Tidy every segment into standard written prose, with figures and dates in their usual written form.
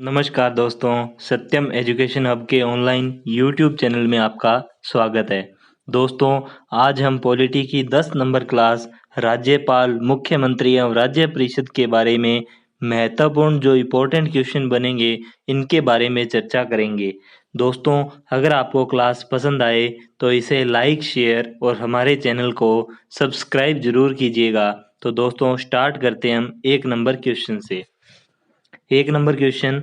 नमस्कार दोस्तों, सत्यम education hub के ऑनलाइन यूट्यूब चैनल में आपका स्वागत है। दोस्तों, आज हम पॉलिटी की 10 नंबर क्लास राज्यपाल, मुख्यमंत्री एवं राज्य परिषद के बारे में महत्वपूर्ण जो इम्पोर्टेंट क्वेश्चन बनेंगे, इनके बारे में चर्चा करेंगे। दोस्तों, अगर आपको क्लास पसंद आए तो इसे लाइक, शेयर और हमारे चैनल को सब्सक्राइब जरूर कीजिएगा। तो दोस्तों, स्टार्ट करते हैं हम 1 नंबर क्वेश्चन से। 1 नंबर क्वेश्चन,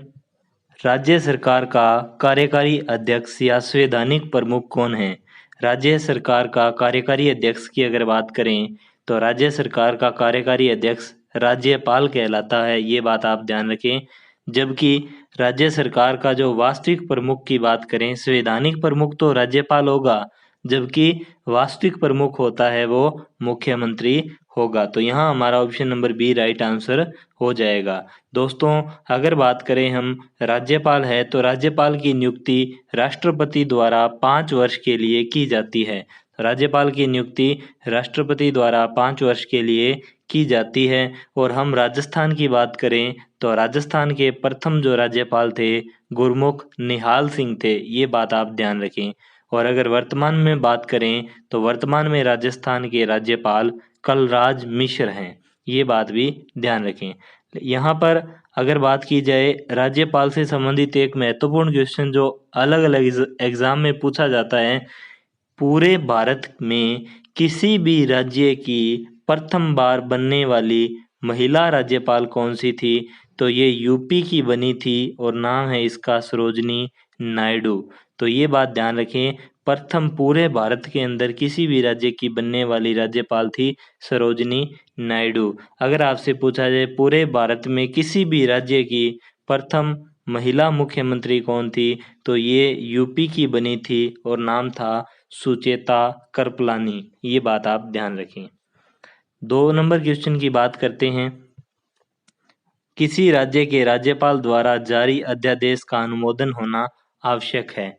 राज्य सरकार का कार्यकारी अध्यक्ष या संवैधानिक प्रमुख कौन है? राज्य सरकार का कार्यकारी अध्यक्ष की अगर बात करें तो राज्य सरकार का कार्यकारी अध्यक्ष राज्यपाल कहलाता है, ये बात आप ध्यान रखें। जबकि राज्य सरकार का जो वास्तविक प्रमुख की बात करें, संवैधानिक प्रमुख तो राज्यपाल होगा, जबकि वास्तविक प्रमुख होता है वो मुख्यमंत्री होगा। तो यहाँ हमारा option number B right answer हो जाएगा। दोस्तों, अगर बात करें हम राज्यपाल है तो राज्यपाल की नियुक्ति राष्ट्रपति द्वारा 5 वर्ष के लिए की जाती है। राज्यपाल की नियुक्ति राष्ट्रपति द्वारा 5 वर्ष के लिए की जाती है। और हम राजस्थान की बात करें तो राजस्थान के प्रथम जो राज्यपाल थे गुरमुख निहाल सिंह थे, ये बात आप ध्यान रखें। और अगर वर्तमान में बात करें तो वर्तमान में राजस्थान के राज्यपाल कलराज मिश्र हैं, ये बात भी ध्यान रखें। यहाँ पर अगर बात की जाए राज्यपाल से संबंधित एक महत्वपूर्ण क्वेश्चन जो अलग अलग एग्जाम में पूछा जाता है, पूरे भारत में किसी भी राज्य की प्रथम बार बनने वाली महिला राज्यपाल कौन सी थी? तो ये यूपी की बनी थी और नाम है इसका सरोजनी नायडू। तो ये बात ध्यान रखें, प्रथम पूरे भारत के अंदर किसी भी राज्य की बनने वाली राज्यपाल थी सरोजनी नायडू। अगर आपसे पूछा जाए पूरे भारत में किसी भी राज्य की प्रथम महिला मुख्यमंत्री कौन थी, तो ये यूपी की बनी थी और नाम था सुचेता कृपलानी। ये बात आप ध्यान रखें। 2 नंबर क्वेश्चन की बात करते हैं। किसी राज्य के राज्यपाल द्वारा जारी अध्यादेश का अनुमोदन होना आवश्यक है।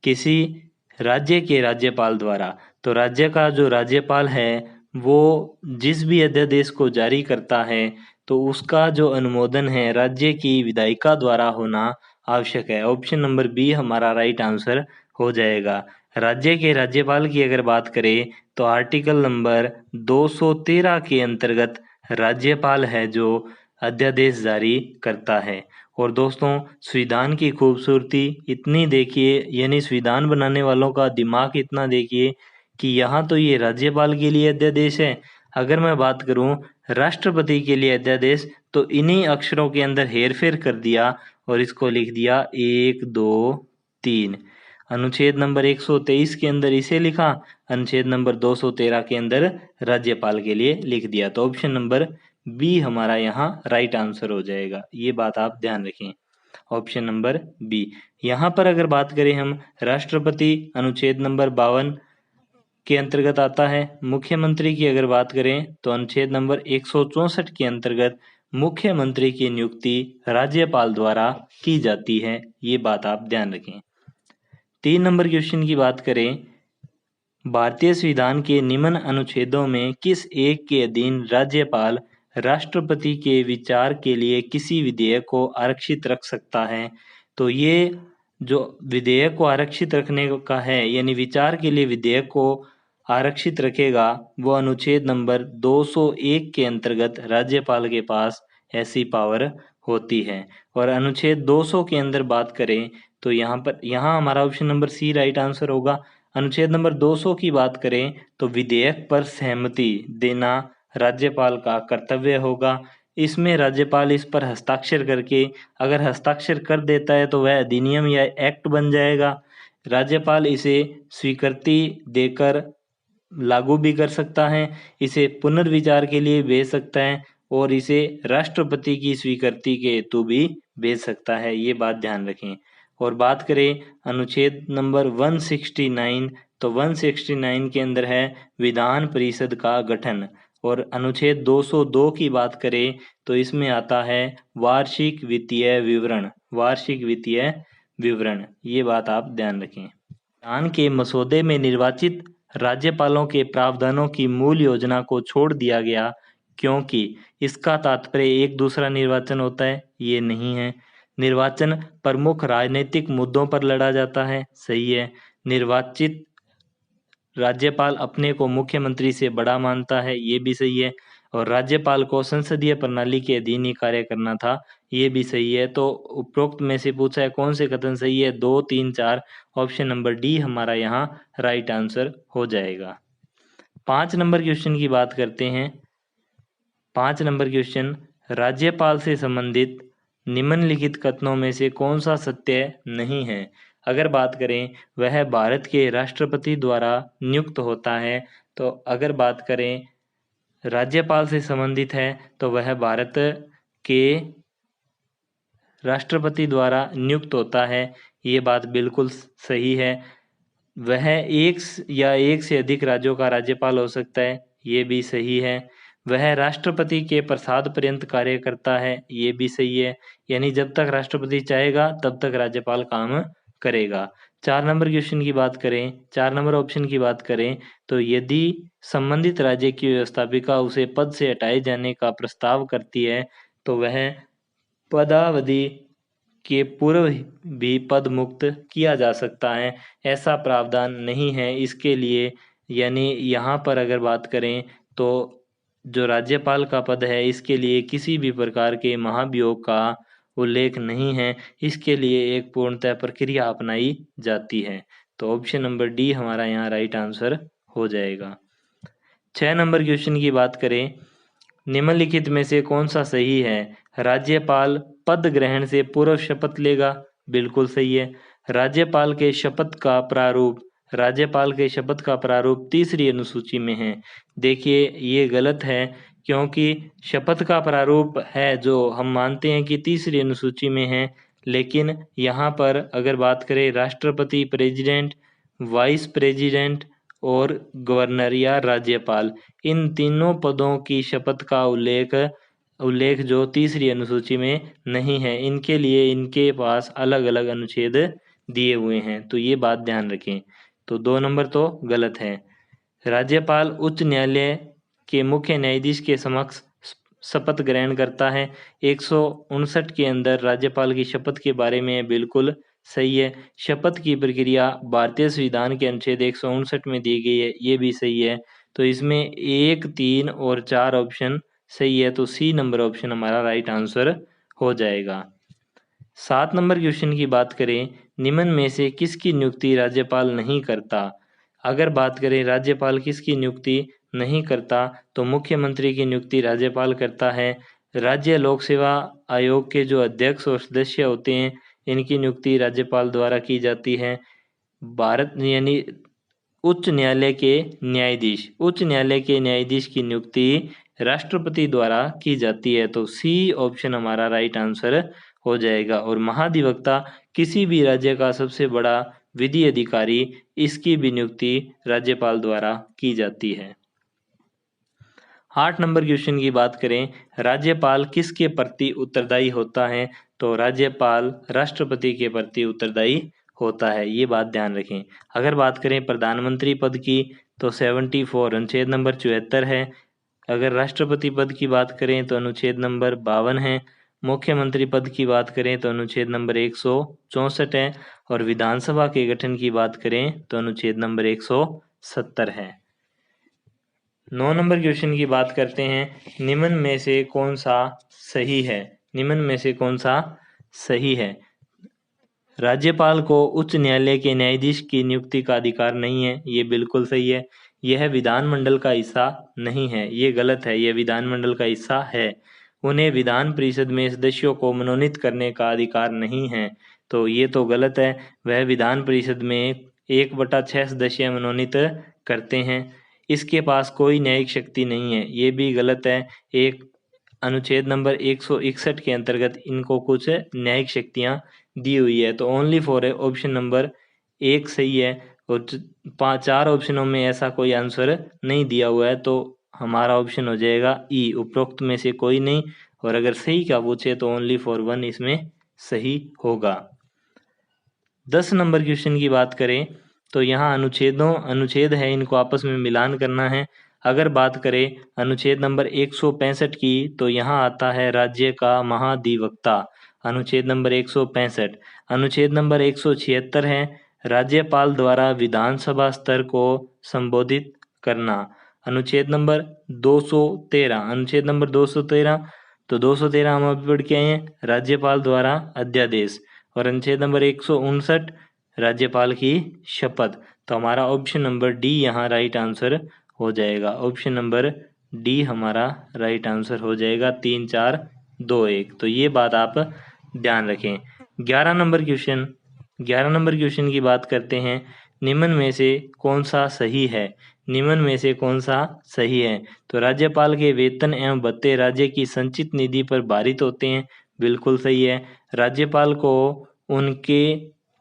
किसी राज्य के राज्यपाल द्वारा, तो राज्य का जो राज्यपाल है वो जिस भी अध्यादेश को जारी करता है तो उसका जो अनुमोदन है राज्य की विधायिका द्वारा होना आवश्यक है। ऑप्शन नंबर बी हमारा राइट आंसर हो जाएगा। राज्य के राज्यपाल की अगर बात करें तो आर्टिकल नंबर 213 के अंतर्गत राज्यपाल है जो अध्यादेश जारी करता है। और दोस्तों, संविधान की खूबसूरती इतनी देखिए, यानी संविधान बनाने वालों का दिमाग इतना देखिए कि यहाँ तो ये राज्यपाल के लिए अध्यादेश है। अगर मैं बात करूँ राष्ट्रपति के लिए अध्यादेश, तो इन्हीं अक्षरों के अंदर हेर फेर कर दिया और इसको लिख दिया 1 2 3। अनुच्छेद नंबर 123 के अंदर इसे लिखा, अनुच्छेद नंबर 213 के अंदर राज्यपाल के लिए लिख दिया। तो ऑप्शन नंबर बी हमारा यहाँ राइट आंसर हो जाएगा। ये बात आप ध्यान रखें, ऑप्शन नंबर बी। यहाँ पर अगर बात करें हम राष्ट्रपति अनुच्छेद नंबर 52 के अंतर्गत आता है। मुख्यमंत्री की अगर बात करें तो अनुच्छेद नंबर 164 के अंतर्गत मुख्यमंत्री की नियुक्ति राज्यपाल द्वारा की जाती है। ये बात आप ध्यान रखें। 3 नंबर क्वेश्चन की बात करें, भारतीय संविधान के निम्न अनुच्छेदों में किस एक के अधीन राज्यपाल राष्ट्रपति के विचार के लिए किसी विधेयक को आरक्षित रख सकता है? तो ये जो विधेयक को आरक्षित रखने का है, यानी विचार के लिए विधेयक को आरक्षित रखेगा, वो अनुच्छेद नंबर 201 के अंतर्गत राज्यपाल के पास ऐसी पावर होती है। और अनुच्छेद 200 के अंदर बात करें तो यहाँ हमारा option number C right answer होगा। अनुच्छेद नंबर 200 की बात करें तो विधेयक पर सहमति देना राज्यपाल का कर्तव्य होगा। इसमें राज्यपाल इस पर हस्ताक्षर करके, अगर हस्ताक्षर कर देता है तो वह अधिनियम या एक्ट बन जाएगा। राज्यपाल इसे स्वीकृति देकर लागू भी कर सकता है, इसे पुनर्विचार के लिए भेज सकता है और इसे राष्ट्रपति की स्वीकृति के हेतु भी भेज सकता है। ये बात ध्यान रखें। और बात करें अनुच्छेद नंबर 169, तो 169 के अंदर है विधान परिषद का गठन। और अनुच्छेद 202 की बात करें तो इसमें आता है वार्षिक वित्तीय विवरण। वार्षिक वित्तीय विवरण, ये बात आप ध्यान रखें। संविधान के मसौदे में निर्वाचित राज्यपालों के प्रावधानों की मूल योजना को छोड़ दिया गया क्योंकि इसका तात्पर्य एक दूसरा निर्वाचन होता है, ये नहीं है। निर्वाचन प्रमुख राजनीतिक मुद्दों पर लड़ा जाता है, सही है। निर्वाचित राज्यपाल अपने को मुख्यमंत्री से बड़ा मानता है, ये भी सही है। और राज्यपाल को संसदीय प्रणाली के अधीन ही कार्य करना था, ये भी सही है। तो उपरोक्त में से पूछा है कौन से कथन सही है, 2, 3, 4। ऑप्शन नंबर डी हमारा यहाँ राइट आंसर हो जाएगा। 5 नंबर क्वेश्चन की बात करते हैं। 5 नंबर क्वेश्चन, राज्यपाल से संबंधित निम्नलिखित कथनों में से कौन सा सत्य नहीं है। अगर बात करें वह भारत के राष्ट्रपति द्वारा नियुक्त होता है, तो अगर बात करें राज्यपाल से संबंधित है तो वह भारत के राष्ट्रपति द्वारा नियुक्त होता है, ये बात बिल्कुल सही है। वह एक से अधिक राज्यों का राज्यपाल हो सकता है, ये भी सही है। वह राष्ट्रपति के प्रसाद पर्यंत कार्य करता है, ये भी सही है। यानी जब तक राष्ट्रपति चाहेगा तब तक राज्यपाल काम करेगा। 4 नंबर क्वेश्चन की बात करें, 4 नंबर ऑप्शन की बात करें तो यदि संबंधित राज्य की व्यवस्थापिका उसे पद से हटाए जाने का प्रस्ताव करती है तो वह पदावधि के पूर्व भी पद मुक्त किया जा सकता है, ऐसा प्रावधान नहीं है इसके लिए। यानी यहाँ पर अगर बात करें तो जो राज्यपाल का पद है इसके लिए किसी भी प्रकार के महाभियोग का उल्लेख नहीं है, इसके लिए एक पूर्णतः प्रक्रिया अपनाई जाती है। तो ऑप्शन नंबर डी हमारा यहाँ राइट आंसर हो जाएगा। 6 नंबर क्वेश्चन की बात करें, निम्नलिखित में से कौन सा सही है। राज्यपाल पद ग्रहण से पूर्व शपथ लेगा, बिल्कुल सही है। राज्यपाल के शपथ का प्रारूप, राज्यपाल के शपथ का प्रारूप तीसरी अनुसूची में है। देखिए ये गलत है, क्योंकि शपथ का प्रारूप है जो हम मानते हैं कि तीसरी अनुसूची में है, लेकिन यहाँ पर अगर बात करें राष्ट्रपति, प्रेसिडेंट, वाइस प्रेसिडेंट और गवर्नर या राज्यपाल, इन तीनों पदों की शपथ का उल्लेख जो तीसरी अनुसूची में नहीं है, इनके लिए इनके पास अलग अलग अनुच्छेद दिए हुए हैं, तो ये बात ध्यान रखें। तो 2 नंबर तो गलत है। राज्यपाल उच्च न्यायालय के मुख्य न्यायाधीश के समक्ष शपथ ग्रहण करता है। 159 के अंदर राज्यपाल की शपथ के बारे में बिल्कुल सही है। शपथ की प्रक्रिया भारतीय संविधान के अनुच्छेद 159 में दी गई है, ये भी सही है। तो इसमें 1, 3 और 4 ऑप्शन सही है, तो सी नंबर ऑप्शन हमारा राइट आंसर हो जाएगा। 7 नंबर क्वेश्चन की बात करें, निम्न में से किसकी नियुक्ति राज्यपाल नहीं करता। अगर बात करें राज्यपाल किसकी नियुक्ति नहीं करता तो मुख्यमंत्री की नियुक्ति राज्यपाल करता है। राज्य लोक सेवा आयोग के जो अध्यक्ष और सदस्य होते हैं इनकी नियुक्ति राज्यपाल द्वारा की जाती है। भारत यानी उच्च न्यायालय के न्यायाधीश की नियुक्ति राष्ट्रपति द्वारा की जाती है, तो सी ऑप्शन हमारा राइट आंसर हो जाएगा। और महाधिवक्ता किसी भी राज्य का सबसे बड़ा विधि अधिकारी, इसकी भी नियुक्ति राज्यपाल द्वारा की जाती है। 8 नंबर क्वेश्चन की बात करें, राज्यपाल किसके प्रति उत्तरदायी होता है, तो राज्यपाल राष्ट्रपति के प्रति उत्तरदायी होता है, ये बात ध्यान रखें। अगर बात करें प्रधानमंत्री पद की तो 74 अनुच्छेद नंबर 74 है। अगर राष्ट्रपति पद की बात करें तो अनुच्छेद नंबर 52 है। मुख्यमंत्री पद की बात करें तो अनुच्छेद नंबर 164 है। और विधानसभा के गठन की बात करें तो अनुच्छेद नंबर 170 है। 9 नंबर क्वेश्चन की बात करते हैं, निम्न में से कौन सा सही है। निम्न में से कौन सा सही है। राज्यपाल को उच्च न्यायालय के न्यायाधीश की नियुक्ति का अधिकार नहीं है, ये बिल्कुल सही है। यह विधानमंडल का हिस्सा नहीं है, ये गलत है, यह विधानमंडल का हिस्सा है। उन्हें विधान परिषद में सदस्यों को मनोनीत करने का अधिकार नहीं है, तो ये तो गलत है। वह विधान परिषद में 1/6 सदस्य मनोनीत करते हैं। इसके पास कोई न्यायिक शक्ति नहीं है, ये भी गलत है। एक अनुच्छेद नंबर 161 के अंतर्गत इनको कुछ न्यायिक शक्तियां दी हुई है, तो ओनली फॉर ऑप्शन नंबर 1 सही है। और 4 ऑप्शनों में ऐसा कोई आंसर नहीं दिया हुआ है, तो हमारा ऑप्शन हो जाएगा ई, उपरोक्त में से कोई नहीं। और अगर सही का पूछे तो ओनली फॉर 1 इसमें सही होगा। 10 नंबर क्वेश्चन की बात करें तो यहाँ अनुच्छेद है, इनको आपस में मिलान करना है। अगर बात करें अनुच्छेद नंबर 165 की तो यहाँ आता है राज्य का महाधिवक्ता। अनुच्छेद नंबर 165। अनुच्छेद नंबर 176 है राज्यपाल द्वारा विधानसभा स्तर को संबोधित करना। अनुच्छेद नंबर 213। अनुच्छेद नंबर 213, तो 213 हम अभी पढ़ के आए हैं, राज्यपाल द्वारा अध्यादेश। और अनुच्छेद नंबर 159, राज्यपाल की शपथ। तो हमारा ऑप्शन नंबर डी यहाँ राइट आंसर हो जाएगा। ऑप्शन नंबर डी हमारा राइट आंसर हो जाएगा। 3 4 2 1। तो ये बात आप ध्यान रखें। 11 नंबर क्वेश्चन, 11 नंबर क्वेश्चन की बात करते हैं। निम्न में से कौन सा सही है? निम्न में से कौन सा सही है? तो राज्यपाल के वेतन एवं भत्ते राज्य की संचित निधि पर भारित होते हैं, बिल्कुल सही है। राज्यपाल को उनके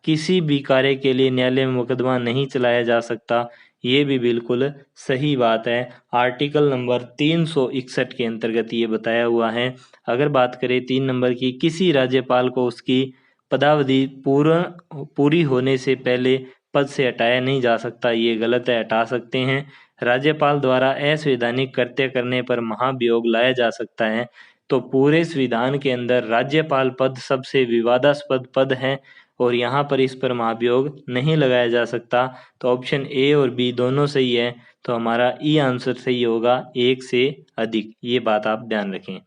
किसी भी कार्य के लिए न्यायालय में मुकदमा नहीं चलाया जा सकता, ये भी बिल्कुल सही बात है। आर्टिकल नंबर 361 के अंतर्गत ये बताया हुआ है। अगर बात करें 3 नंबर की, किसी राज्यपाल को उसकी पदावधि पूरी होने से पहले पद से हटाया नहीं जा सकता, ये गलत है, हटा सकते हैं। राज्यपाल द्वारा असंवैधानिक कृत्य करने पर महाभियोग लाया जा सकता है। तो पूरे संविधान के अंदर राज्यपाल पद सबसे विवादास्पद पद है और यहाँ पर इस पर महाभियोग नहीं लगाया जा सकता। तो ऑप्शन ए और बी दोनों सही है। तो हमारा ई आंसर सही होगा, 1 से अधिक। ये बात आप ध्यान रखें।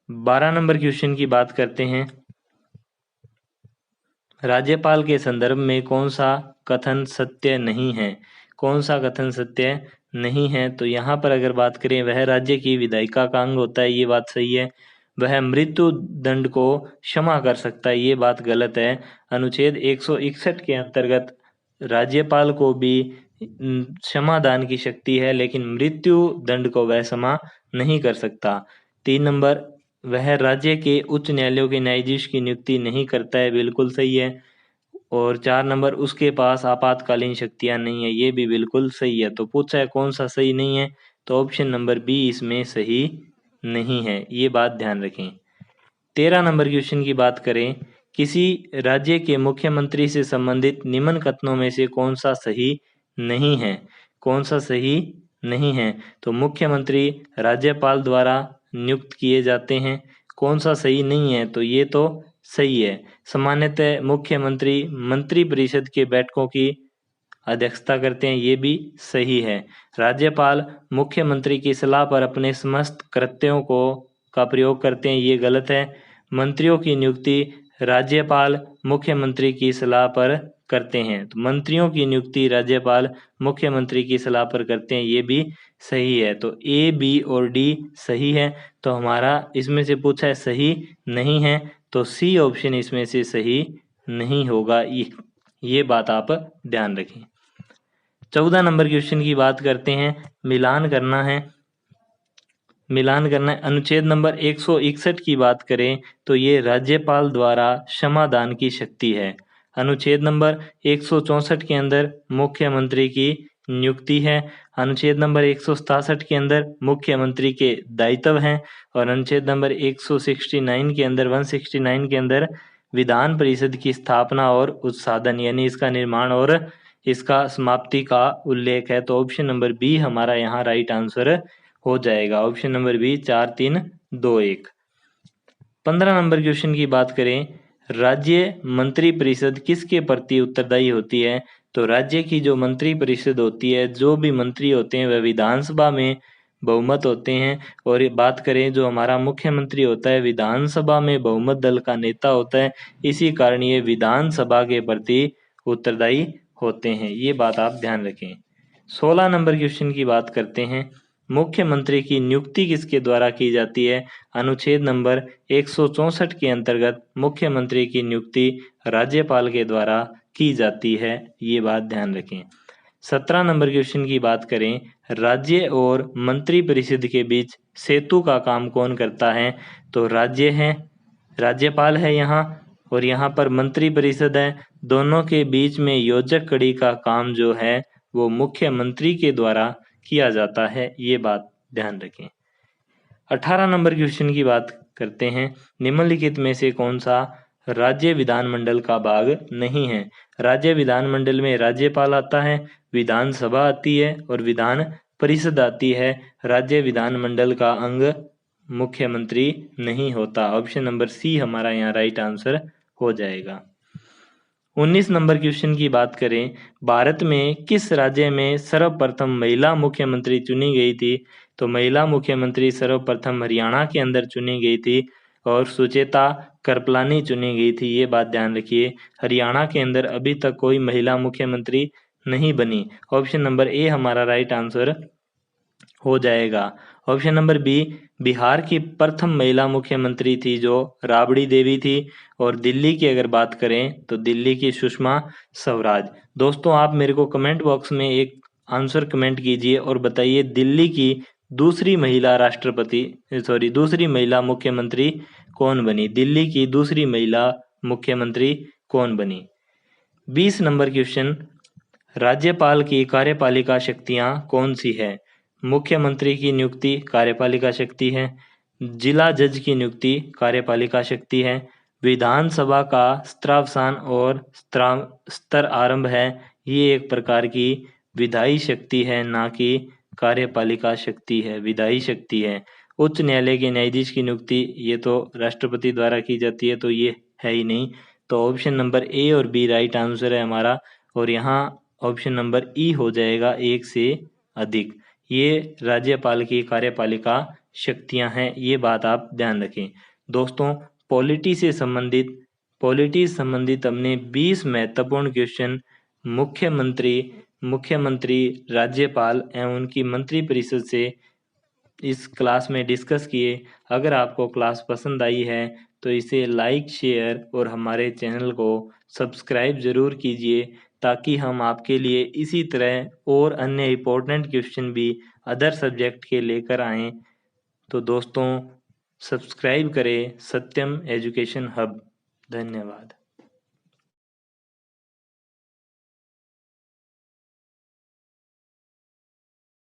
12 नंबर क्वेश्चन की बात करते हैं। राज्यपाल के संदर्भ में कौन सा कथन सत्य नहीं है? कौन सा कथन सत्य नहीं है? तो यहाँ पर अगर बात करें, वह राज्य की विधायिका का अंग होता है, ये बात सही है। वह मृत्यु दंड को क्षमा कर सकता है, ये बात गलत है। अनुच्छेद 161 के अंतर्गत राज्यपाल को भी क्षमादान की शक्ति है, लेकिन मृत्यु दंड को वह क्षमा नहीं कर सकता। 3 नंबर, वह राज्य के उच्च न्यायालयों के न्यायाधीश की नियुक्ति नहीं करता है, बिल्कुल सही है। और 4 नंबर, उसके पास आपातकालीन शक्तियां नहीं है, ये भी बिल्कुल सही है। तो पूछा है कौन सा सही नहीं है, तो ऑप्शन नंबर बी इसमें सही नहीं है, ये बात ध्यान रखें। 13 नंबर क्वेश्चन की बात करें, किसी राज्य के मुख्यमंत्री से संबंधित निम्न कथनों में से कौन सा सही नहीं है? कौन सा सही नहीं है? तो मुख्यमंत्री राज्यपाल द्वारा नियुक्त किए जाते हैं। कौन सा सही नहीं है? तो ये तो सही है। सामान्यतः मुख्यमंत्री मंत्रिपरिषद के बैठकों की अध्यक्षता करते हैं, ये भी सही है। राज्यपाल मुख्यमंत्री की सलाह पर अपने समस्त कृत्यों का प्रयोग करते हैं, ये गलत है। मंत्रियों की नियुक्ति राज्यपाल मुख्यमंत्री की सलाह पर करते हैं। तो मंत्रियों की नियुक्ति राज्यपाल मुख्यमंत्री की सलाह पर करते हैं, ये भी सही है। तो ए, बी और डी सही है। तो हमारा इसमें से पूछा है सही नहीं है, तो सी ऑप्शन इसमें से सही नहीं होगा। ये बात आप ध्यान रखें। 14 नंबर क्वेश्चन की बात करते हैं। मिलान करना है, मिलान करना है। अनुच्छेद नंबर 161 की बात करें तो ये राज्यपाल द्वारा क्षमादान की शक्ति है। अनुच्छेद नंबर 164 के अंदर मुख्यमंत्री की नियुक्ति है। अनुच्छेद नंबर 167 के अंदर मुख्यमंत्री के दायित्व हैं। और अनुच्छेद नंबर 169 के अंदर 169 के अंदर विधान परिषद की स्थापना और उत्साधन यानी इसका निर्माण और इसका समाप्ति का उल्लेख है। तो ऑप्शन नंबर बी हमारा यहाँ राइट आंसर हो जाएगा। Option number B 4 3 2 1। 15 number question की बात करें, राज्य मंत्री परिषद किसके प्रति उत्तरदायी होती है? तो राज्य की जो मंत्री परिषद होती है, जो भी मंत्री होते हैं वह विधानसभा में बहुमत होते हैं। और ये बात करें जो हमारा मुख्यमंत्री होता है विधानसभा में बहुमत दल का नेता होता है, इसी कारण ये विधानसभा के प्रति उत्तरदायी होते हैं, ये बात आप ध्यान रखें। 16 नंबर क्वेश्चन की बात करते हैं, मुख्यमंत्री की नियुक्ति किसके द्वारा की जाती है? अनुच्छेद नंबर 164 के अंतर्गत मुख्यमंत्री की नियुक्ति राज्यपाल के द्वारा की जाती है, ये बात ध्यान रखें। 17 नंबर क्वेश्चन की बात करें, राज्य और मंत्री परिषद के बीच सेतु का काम कौन करता है? तो राज्य है, राज्यपाल है यहाँ, और यहाँ पर मंत्री परिषद है। दोनों के बीच में योजक कड़ी का काम जो है वो मुख्यमंत्री के द्वारा किया जाता है, ये बात ध्यान रखें। 18 नंबर क्वेश्चन की बात करते हैं, निम्नलिखित में से कौन सा राज्य विधानमंडल का भाग नहीं है? राज्य विधानमंडल में राज्यपाल आता है, विधानसभा आती है और विधान परिषद आती है। राज्य विधानमंडल का अंग मुख्यमंत्री नहीं होता। ऑप्शन नंबर सी हमारा यहाँ राइट आंसर हो जाएगा। 19 नंबर क्वेश्चन की बात करें, भारत में किस राज्य में सर्वप्रथम महिला मुख्यमंत्री चुनी गई थी? तो महिला मुख्यमंत्री सर्वप्रथम हरियाणा के अंदर चुनी गई थी और सुचेता कृपलानी चुनी गई थी। ये बात ध्यान रखिए, हरियाणा के अंदर अभी तक कोई महिला मुख्यमंत्री नहीं बनी। ऑप्शन नंबर ए हमारा राइट आंसर हो जाएगा। ऑप्शन नंबर बी, बिहार की प्रथम महिला मुख्यमंत्री थी जो राबड़ी देवी थी। और दिल्ली की अगर बात करें तो दिल्ली की सुषमा स्वराज। दोस्तों आप मेरे को कमेंट बॉक्स में एक आंसर कमेंट कीजिए और बताइए दिल्ली की दूसरी महिला दूसरी महिला मुख्यमंत्री कौन बनी? दिल्ली की दूसरी महिला मुख्यमंत्री कौन बनी? 20 नंबर क्वेश्चन, राज्यपाल की कार्यपालिका शक्तियां कौन सी है? मुख्यमंत्री की नियुक्ति कार्यपालिका शक्ति है, जिला जज की नियुक्ति कार्यपालिका शक्ति है, विधानसभा का स्त्रावसान और स्तर आरंभ है, ये एक प्रकार की विधायी शक्ति है ना कि कार्यपालिका शक्ति है, विधायी शक्ति है। उच्च न्यायालय के न्यायाधीश की नियुक्ति ये तो राष्ट्रपति द्वारा की जाती है, तो ये है ही नहीं। तो ऑप्शन नंबर ए और बी राइट आंसर है हमारा। और यहाँ ऑप्शन नंबर ई हो जाएगा, एक से अधिक। ये राज्यपाल की कार्यपालिका शक्तियां हैं, ये बात आप ध्यान रखें। दोस्तों पॉलिटी से संबंधित हमने 20 महत्वपूर्ण क्वेश्चन मुख्यमंत्री, राज्यपाल एवं उनकी मंत्रिपरिषद से इस क्लास में डिस्कस किए। अगर आपको क्लास पसंद आई है तो इसे लाइक, शेयर और हमारे चैनल को सब्सक्राइब ज़रूर कीजिए, ताकि हम आपके लिए इसी तरह और अन्य इम्पोर्टेंट क्वेश्चन भी अदर सब्जेक्ट के लेकर आएँ। तो दोस्तों सब्सक्राइब करें सत्यम एजुकेशन हब। धन्यवाद।